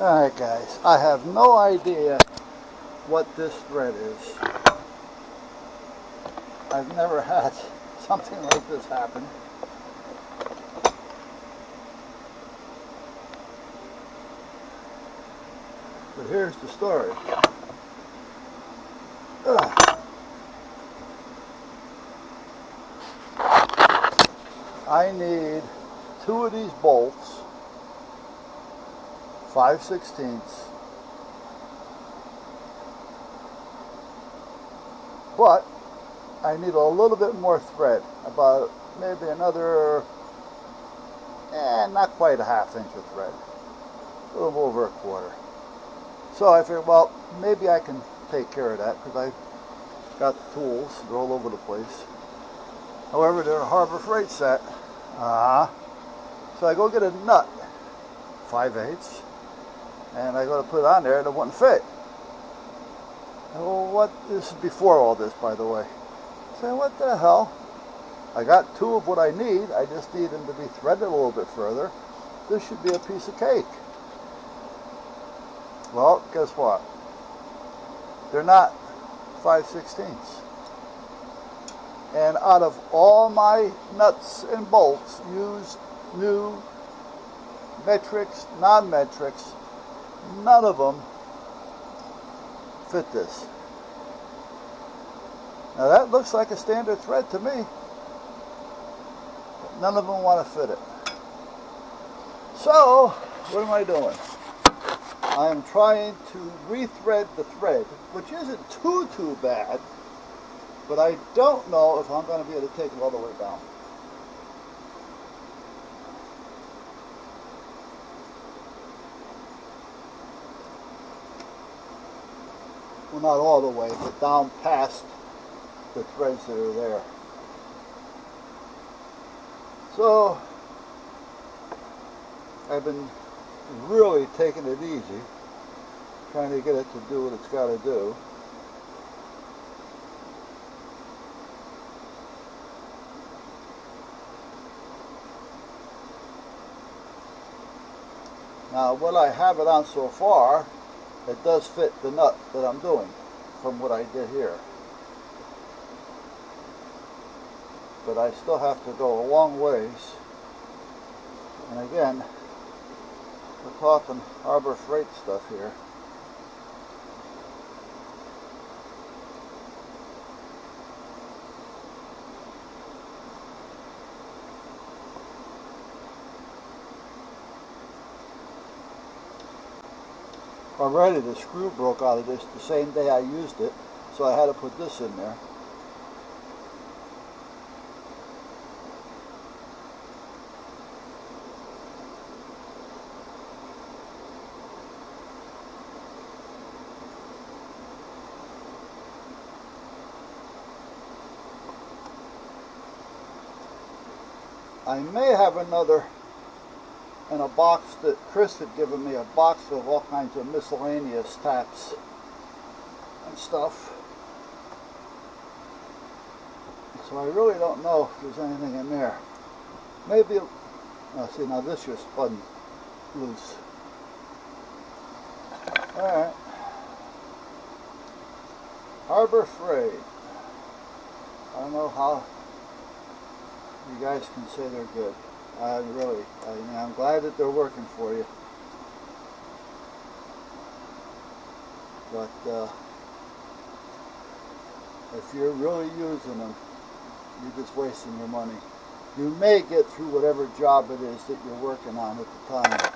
Alright guys, I have no idea what this thread is. I've never had something like this happen. But here's the story. I need 2 of these bolts, 5/16, but I need a little bit more thread, about maybe another, not quite a ½ inch of thread, a little over 1/4. So I figured, well, maybe I can take care of that because I got the tools, they're all over the place. However, they're a Harbor Freight set. So I go get a nut, 5/8, and I go to put it on there and it wouldn't fit. Well, this is before all this, by the way. So what the hell? I got 2 of what I need. I just need them to be threaded a little bit further. This should be a piece of cake. Well, guess what? They're not 5/16. And out of all my nuts and bolts, used, new, metrics, non-metrics, none of them fit this. Now that looks like a standard thread to me, but none of them want to fit it. So, what am I doing? I am trying to rethread the thread, which isn't too bad, but I don't know if I'm going to be able to take it all the way down. Well, not all the way, but down past the threads that are there. So, I've been really taking it easy, trying to get it to do what it's got to do. Now, what I have it on so far, it does fit the nut that I'm doing from what I did here. But I still have to go a long ways. And again, we're talking Harbor Freight stuff here. Already the screw broke out of this the same day I used it, so I had to put this in there. I may have another in a box that Chris had given me, a box of all kinds of miscellaneous taps and stuff. So I really don't know if there's anything in there. Maybe, see, now this just spun loose. Alright. Harbor Freight. I don't know how you guys can say they're good. I'm glad that they're working for you. But if you're really using them, you're just wasting your money. You may get through whatever job it is that you're working on at the time.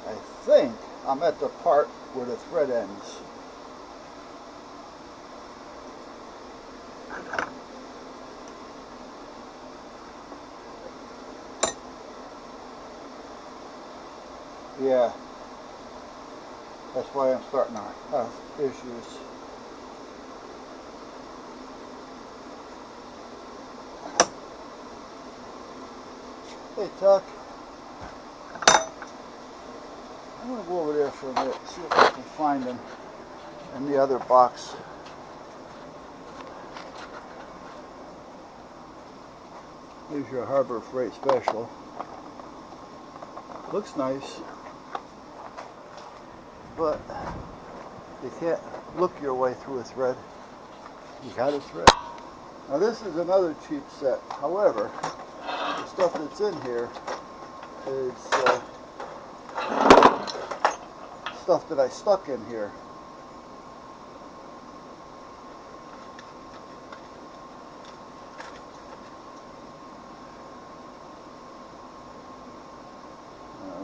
I think I'm at the part where the thread ends. Yeah, that's why I'm starting to have issues. Hey, Tuck. I'm going to go over there for a minute, see if I can find him in the other box. Here's your Harbor Freight Special. Looks nice, but you can't look your way through a thread. You got a thread. Now this is another cheap set. However, the stuff that's in here is stuff that I stuck in here.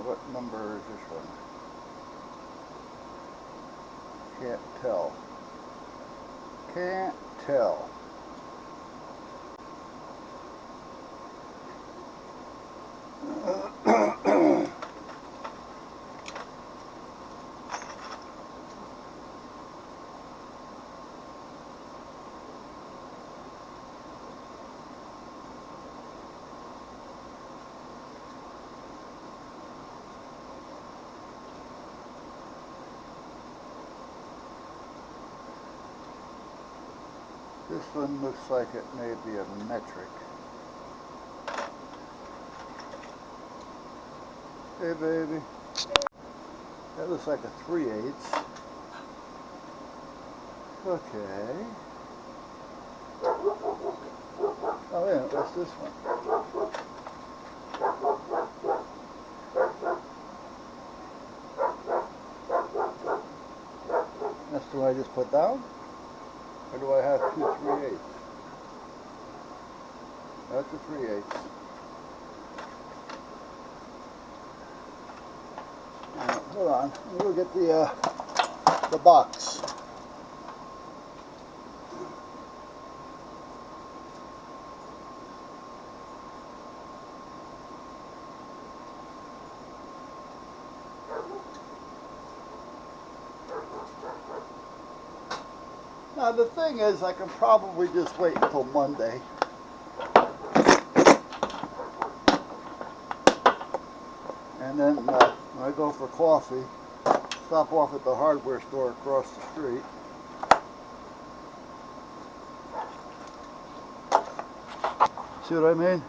What number is this one? Can't tell. Can't tell. This one looks like it may be a metric. Hey baby. That looks like a 3/8. Okay. Oh yeah, what's this one? That's the one I just put down? Or do I have two 3/8? That's a 3/8. Hold on, we'll get the box. Now the thing is, I can probably just wait until Monday. And then when I go for coffee, stop off at the hardware store across the street. See what I mean?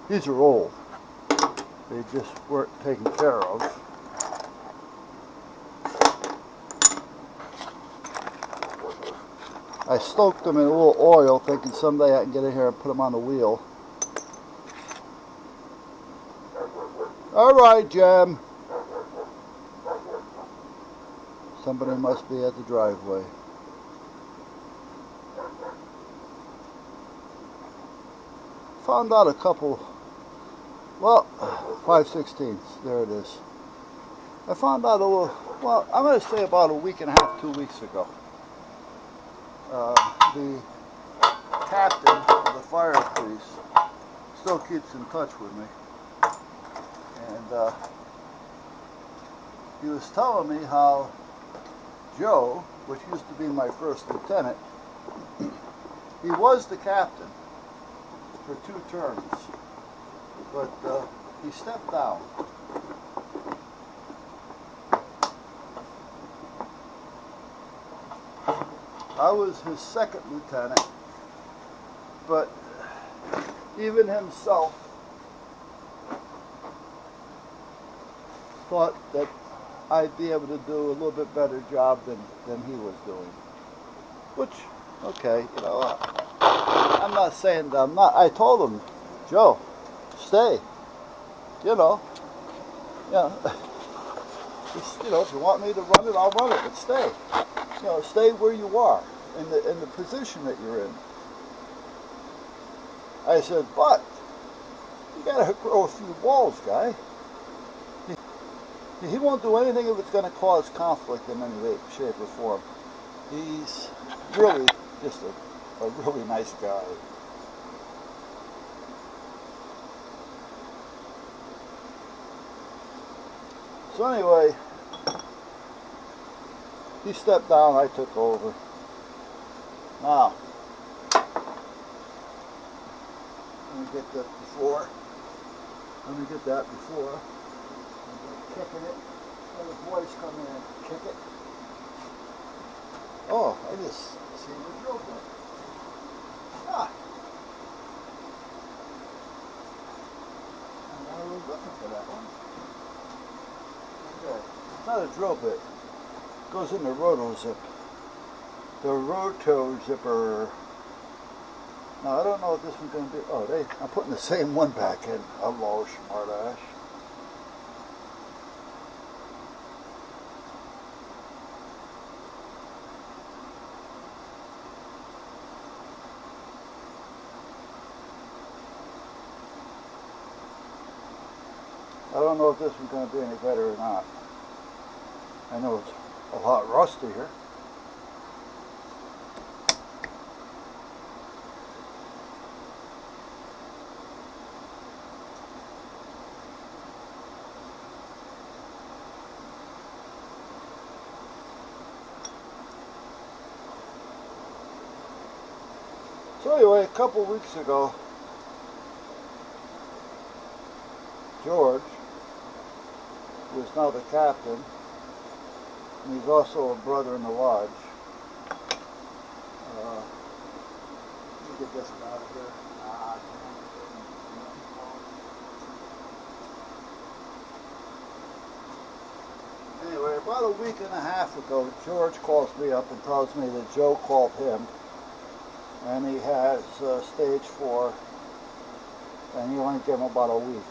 These are old. They just weren't taken care of. I stoked them in a little oil, thinking someday I can get in here and put them on the wheel. All right, Jem. Somebody must be at the driveway. Found out a couple, well, 5/16. There it is. I found out a little, well, I'm going to say about a week and a half, 2 weeks ago. The captain of the fire police still keeps in touch with me, and he was telling me how Joe, which used to be my first lieutenant, he was the captain for 2 terms, but he stepped down. I was his second lieutenant, but even himself thought that I'd be able to do a little bit better job than he was doing. Which, okay, you know, I'm not saying that I'm not. I told him, Joe, stay. You know, just, you know, if you want me to run it, I'll run it, but stay. You know, stay where you are, in the position that you're in. I said, but you gotta grow a few balls, guy. He won't do anything if it's going to cause conflict in any way, shape, or form. He's really just a really nice guy. So anyway, he stepped down, I took over. Now, Let me get that before. Let me get that before. Kicking it. Let the boys come in and kick it. Oh, I just seen the drill bit. Ah. I was looking for that one. Okay. It's not a drill bit. It goes in the roto zip. The roto zipper. Now I don't know if this one's going to be. Oh, I'm putting the same one back in. Hello, smartass. I don't know if this one's going to be any better or not. I know it's a lot rustier. So anyway, a couple weeks ago, George, who is now the captain, and he's also a brother in the lodge. Let me get this out of here. Anyway, about a week and a half ago, George calls me up and tells me that Joe called him, and he has stage 4, and he only gave him about a week.